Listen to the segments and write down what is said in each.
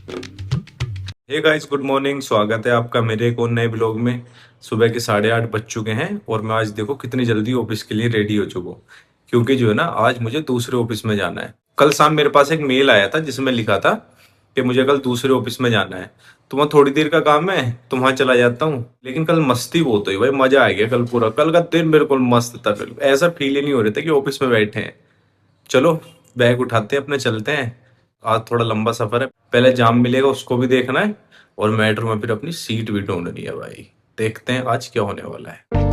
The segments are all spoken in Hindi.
Hey guys, good morning. स्वागत है आपका मेरे एक और नए ब्लॉग में। सुबह के 8:30 बज चुके हैं और मैं आज देखो कितनी जल्दी ऑफिस के लिए रेडी हो चुका हूँ। क्योंकि जो है ना, आज मुझे दूसरे ऑफिस में जाना है। कल शाम मेरे पास एक मेल आया था जिसमें लिखा था कि मुझे कल दूसरे ऑफिस में जाना है। तो वहाँ थोड़ी देर का काम है तो वहाँ चला जाता हूँ। लेकिन कल मस्ती बहुत हुई भाई, मजा आ गया। कल पूरा कल का दिन बिल्कुल मस्त था। बिल्कुल ऐसा फील ही नहीं हो रहा था कि ऑफिस में बैठे हैं। चलो बैग उठाते हैं अपने, चलते हैं। आज थोड़ा लंबा सफर है, पहले जाम मिलेगा उसको भी देखना है और मेट्रो में फिर अपनी सीट भी ढूंढनी है भाई। देखते हैं आज क्या होने वाला है।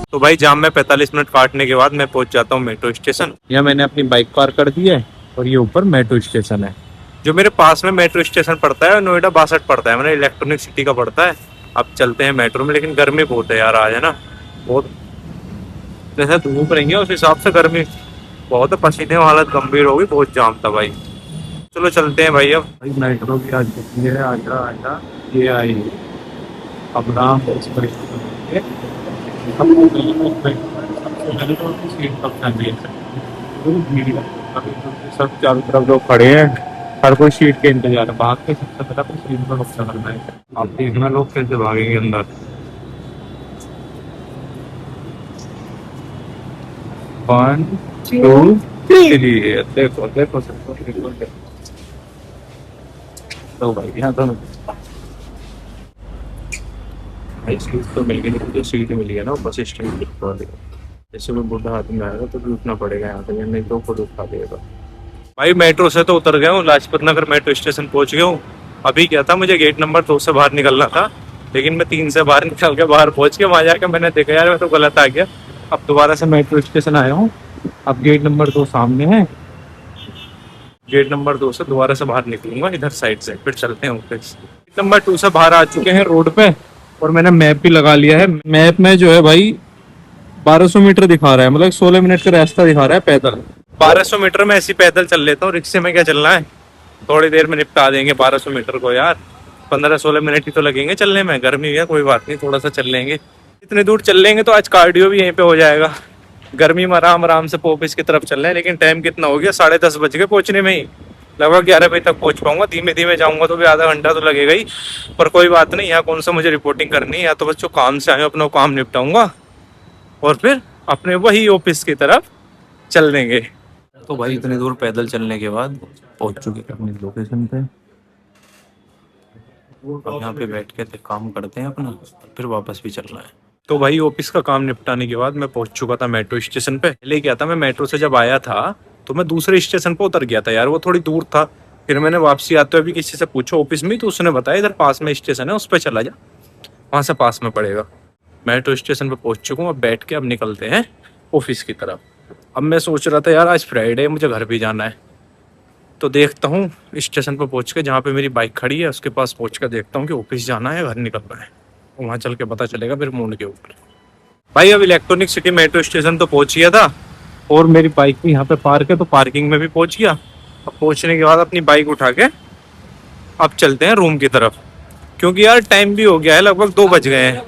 तो भाई जाम में 45 मिनट काटने के बाद मैं पहुंच जाता हूँ मेट्रो स्टेशन। यहाँ मैंने अपनी बाइक पार्क कर दी है और ये ऊपर मेट्रो स्टेशन है। जो मेरे पास में मेट्रो स्टेशन पड़ता है नोएडा 62 पड़ता है, मैंने इलेक्ट्रॉनिक सिटी का पड़ता है। अब चलते हैं मेट्रो में। लेकिन गर्मी बहुत है यार आज, है ना। बहुत जैसे धूप रहेंगे उस हिसाब से गर्मी बहुत है। पसीने में हालत गंभीर होगी, बहुत जाम था भाई। चलो चलते हैं भाई। अब भाई मेट्रो की आज है, आजा आजा ये आई अपना सब चारों तरफ लोग खड़े हैं। हर कोई सीट के इंतजार है। भाग के सबसे पहले अपनी सीट पर कब्जा करना है। आप देखना लोग कैसे भागेंगे अंदर। 1 2 3 देखो देखो सबको देखो। तो भाई यहाँ तो भाई सीट तो मिल गई, लेकिन जो सीट मिली है ना वो बस स्टैंड पर। जैसे कोई बुढ़ा आदमी आएगा तो रुकना पड़ेगा यहाँ पे, नहीं तो खुद उठा देगा। भाई मेट्रो से तो उतर गया हूँ, लाजपत नगर मेट्रो स्टेशन पहुंच गया हूँ। अभी क्या था, मुझे गेट नंबर 2 से बाहर निकलना था, लेकिन मैं 3 से बाहर निकल के बाहर पहुंच गया। वहां जाके मैंने देखा यार मैं तो गलत आ गया। अब दोबारा से मेट्रो स्टेशन आया हूँ। अब गेट नंबर 2 सामने है। गेट नंबर 2 से दोबारा से बाहर निकलूंगा इधर साइड से, फिर चलते हैं ऑफिस। गेट नंबर 2 से बाहर आ चुके हैं रोड पे और मैंने मैप भी लगा लिया है। मैप में जो है भाई 1200 मीटर दिखा रहा है, मतलब 16 मिनट का रास्ता दिखा रहा है पैदल। 1200 मीटर में ऐसे पैदल चल लेता हूँ, रिक्शे में क्या चलना है। थोड़ी देर में निपटा देंगे 1200 मीटर को यार। 15-16 मिनट ही तो लगेंगे चलने में। गर्मी है, कोई बात नहीं, थोड़ा सा चल लेंगे। इतने दूर चल लेंगे तो आज कार्डियो भी यहीं पे हो जाएगा। गर्मी में आराम आराम से ऑफिस की तरफ चल रहे हैं। लेकिन टाइम कितना हो गया, 10:30 बज गए पहुंचने में ही। लगभग 11 बजे तक पहुंच पाऊंगा। धीमे धीमे जाऊंगा तो भी आधा घंटा तो लगेगा ही। पर कोई बात नहीं, यहाँ कौन सा मुझे रिपोर्टिंग करनी है। या तो बच्चों काम से आए अपना काम निपटाऊंगा और फिर अपने वही ऑफिस की तरफ चल देंगे। तो भाई इतनी दूर पैदल चलने के बाद पहुंच चुके हैं अपनी लोकेशन पे। अब यहाँ पे बैठ के काम करते हैं अपना, फिर वापस भी चलना है। तो भाई ऑफिस का काम निपटाने के बाद मैं पहुंच चुका था मेट्रो स्टेशन पे। ले गया था मैं मेट्रो से, जब आया था तो मैं दूसरे स्टेशन पे उतर गया था यार, वो थोड़ी दूर था। फिर मैंने वापसी आते हुए भी किसी से पूछा ऑफिस में, तो उसने बताया इधर पास में स्टेशन है, उस पर चला जा, वहां से पास में पड़ेगा। मेट्रो स्टेशन पे पहुंच चुका हूँ। अब बैठ के अब निकलते हैं ऑफिस की तरफ। अब मैं सोच रहा था यार आज फ्राइडे है, मुझे घर भी जाना है। तो देखता हूँ स्टेशन पर पहुंच के, जहाँ पे मेरी बाइक खड़ी है उसके पास पहुंच कर देखता हूँ कि ऑफिस जाना है या घर निकलना है। वहाँ चल के पता चलेगा फिर मूड के ऊपर। भाई अब इलेक्ट्रॉनिक सिटी मेट्रो स्टेशन तो पहुंच गया था और मेरी बाइक भी यहाँ पे पार्क है, तो पार्किंग में भी पहुंच गया। अब पहुंचने के बाद अपनी बाइक उठा के अब चलते हैं रूम की तरफ, क्योंकि यार टाइम भी हो गया है, लगभग 2 बज गए हैं।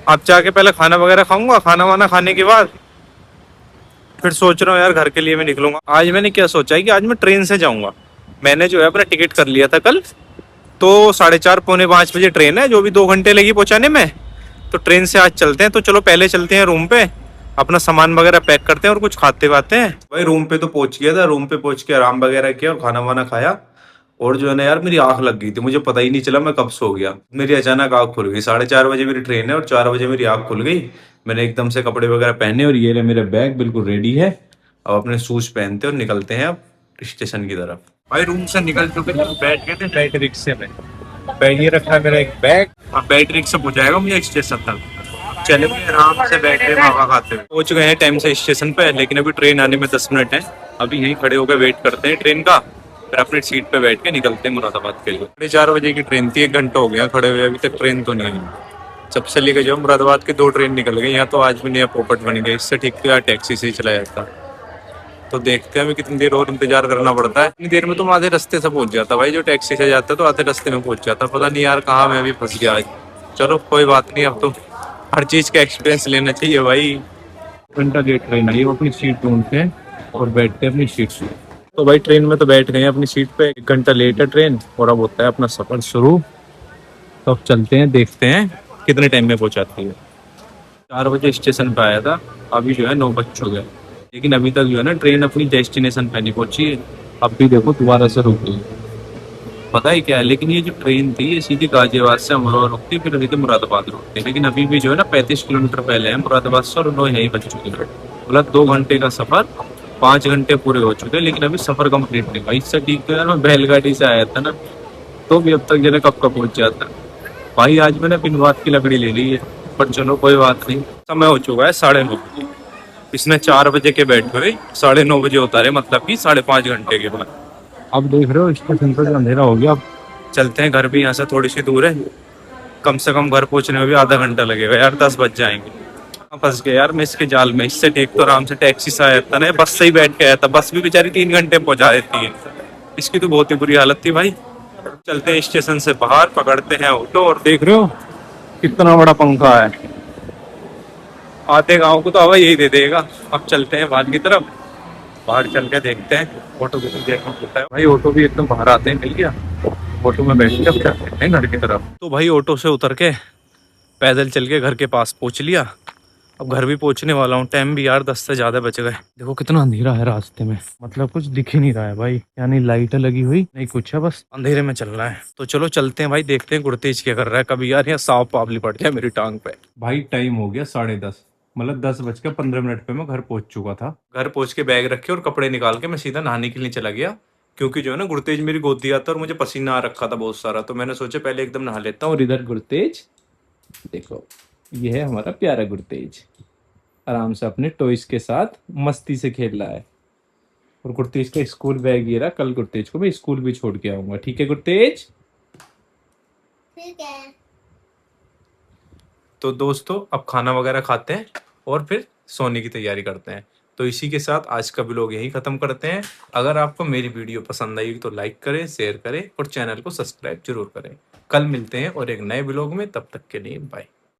अब जाके पहले खाना वगैरह खाऊंगा, खाना वाना खाने के बाद फिर सोच रहा हूँ यार घर के लिए मैं निकलूंगा। आज मैंने क्या सोचा है कि आज मैं ट्रेन से जाऊंगा। मैंने जो है अपना टिकट कर लिया था कल, तो 4:30 पौने 5 बजे ट्रेन है, जो भी 2 घंटे लगी पहुंचाने में। तो ट्रेन से आज चलते हैं। तो चलो पहले चलते हैं रूम पे, अपना सामान वगैरह पैक करते हैं और कुछ खाते वाते हैं। भाई रूम पे तो पहुंच गया था। रूम पे पहुंच के आराम वगैरह किया और खाना वाना खाया। और जो है ना यार, मेरी आंख लग गई थी, मुझे पता ही नहीं चला मैं कब सो गया। मेरी अचानक आंख खुल गई। 4:30 बजे मेरी ट्रेन है और 4 बजे मेरी आंख खुल गई। मैंने एकदम से कपड़े वगैरह पहने और ये रहे मेरे बैग बिल्कुल रेडी है। अब अपने शूज पहनते और निकलते हैं अब स्टेशन की तरफ। भाई रूम से निकल चुके थे, बैठ गए थे बैटरी रिक्शे में। ये रखा है मेरा एक बैग। अब बैटरी रिक्शा पहुंचाएगा मुझे स्टेशन तक। चले गए आराम से बैठ के मावा खाते हुए। पहुंच गए हैं टाइम से स्टेशन पे, लेकिन अभी ट्रेन आने में 10 मिनट है। अभी यहीं खड़े होकर वेट करते हैं ट्रेन का, फिर अपनी सीट पे बैठ के निकलते हैं मुरादाबाद के लिए। 4 बजे की ट्रेन थी, 1 घंटा हो गया खड़े हुए, अभी तक ट्रेन तो नहीं आई। जब से लेके जो मुरादाबाद की 2 ट्रेन निकल गई, यहाँ तो आज भी नया पोपट बन गया। इससे ठीक तो यार टैक्सी से ही चला जाता। तो देखते हैं अभी कितनी देर और इंतजार करना पड़ता है। इतनी देर में तो मैं आधे रास्ते से पहुंच जाता भाई, जो टैक्सी से जाता है तो आधे रास्ते में पहुंच जाता। पता नहीं यार कहाँ मैं अभी फंस गया आज। चलो कोई बात नहीं, अब तो हर चीज का एक्सपीरियंस लेना चाहिए भाई। घंटा लेट ट्रेन आई, वो अपनी सीट ढूंढते हैं और बैठते हैं अपनी सीट से। तो भाई ट्रेन में तो बैठ गए हैं अपनी सीट पे, 1 घंटा लेट है ट्रेन और अब होता है अपना सफर शुरू। तो अब चलते हैं, देखते हैं कितने टाइम में पहुंचाती है। 4 बजे स्टेशन पे आया था, अभी जो है 9 बज चुके हैं, लेकिन अभी तक जो है ना ट्रेन अपनी डेस्टिनेशन पे नहीं पहुंची है। अब भी देखो दोबारा से रुक गई। पता है क्या है, लेकिन ये जो ट्रेन थी ये सीधी गाजियाबाद से अमरोहा रुकती, फिर सीधे मुरादाबाद रुकती, लेकिन अभी भी जो है ना 35 किलोमीटर पहले है मुरादाबाद से, और 9 यहीं बज चुके हैं। मतलब 2 घंटे का सफर 5 घंटे पूरे हो चुके हैं, लेकिन अभी सफर कंप्लीट नहीं हुआ। इससे ठीक तो यार मैं बैलगाड़ी से आया था ना, तो भी अब तक जो है कब का पहुंच जाता। भाई आज मैंने बिन बात की लकड़ी ले ली है, पर चलो कोई बात नहीं। समय हो चुका है 9:30। इसने 4 बजे के बैठे हुए 9:30 बजे उतारे, मतलब कि 5.5 घंटे के बाद। अब देख रहे हो स्टेशन पर अंधेरा हो गया। अब चलते हैं घर भी, यहाँ से थोड़ी सी दूर है, कम से कम घर पहुंचने में भी आधा घंटा लगेगा यार, 10 बज जाएंगे। फंस गया यार मैं इसके जाल में। इससे ठीक तो आराम से टैक्सी से आया था ना, बस से ही बैठ के आया था। बस भी बेचारी 3 घंटे में पहुंचा देती है, इसकी तो बहुत ही बुरी हालत थी भाई। चलते हैं स्टेशन से बाहर, पकड़ते हैं ऑटो। और देख रहे हो कितना बड़ा पंखा है, आते गाँव को तो हवा यही दे देगा। अब चलते हैं बाहर की तरफ, बाहर चल के देखते हैं ऑटो भी देखना पड़ता है भाई। ऑटो भी एकदम बाहर आते हैं, मिल गया। ऑटो में बैठ के अब चलते हैं घर की तरफ। तो भाई ऑटो से उतर के पैदल चल के घर के पास पहुंच लिया। अब घर भी पहुंचने वाला हूँ, टाइम भी यार 10 से ज्यादा बच गए। देखो कितना अंधेरा है रास्ते में, मतलब कुछ दिख ही नहीं रहा है भाई, यानी लाइट लगी हुई नहीं कुछ है, बस अंधेरे में चल रहा है। तो चलो चलते हैं भाई, देखते हैं गुरतेज क्या कर रहा है। कभी यार यहाँ सांप पावली पड़ जाए मेरी टांग पे। भाई टाइम हो गया 10:30, मतलब 10:15 पे मैं घर पहुंच चुका था। घर पहुंच के बैग रखे और कपड़े निकाल के मैं सीधा नहाने के लिए चला गया, क्योंकि जो है ना गुरतेज मेरी गोदी आता और मुझे पसीना आ रखा था बहुत सारा। तो मैंने सोचा पहले एकदम नहा लेता हूँ। और इधर गुरतेज देखो, ये है हमारा प्यारा गुरतेज, आराम से अपने टॉयज के साथ मस्ती से खेल रहा है। और गुरतेज का स्कूल बैग ये रहा, कल गुरतेज को मैं स्कूल भी छोड़ के आऊंगा। ठीक है गुरतेज? ठीक है। तो दोस्तों अब खाना वगैरह खाते हैं और फिर सोने की तैयारी करते हैं। तो इसी के साथ आज का व्लॉग यहीं खत्म करते हैं। अगर आपको मेरी वीडियो पसंद आई तो लाइक करें, शेयर करें और चैनल को सब्सक्राइब जरूर करें। कल मिलते हैं और एक नए व्लॉग में, तब तक के लिए बाय।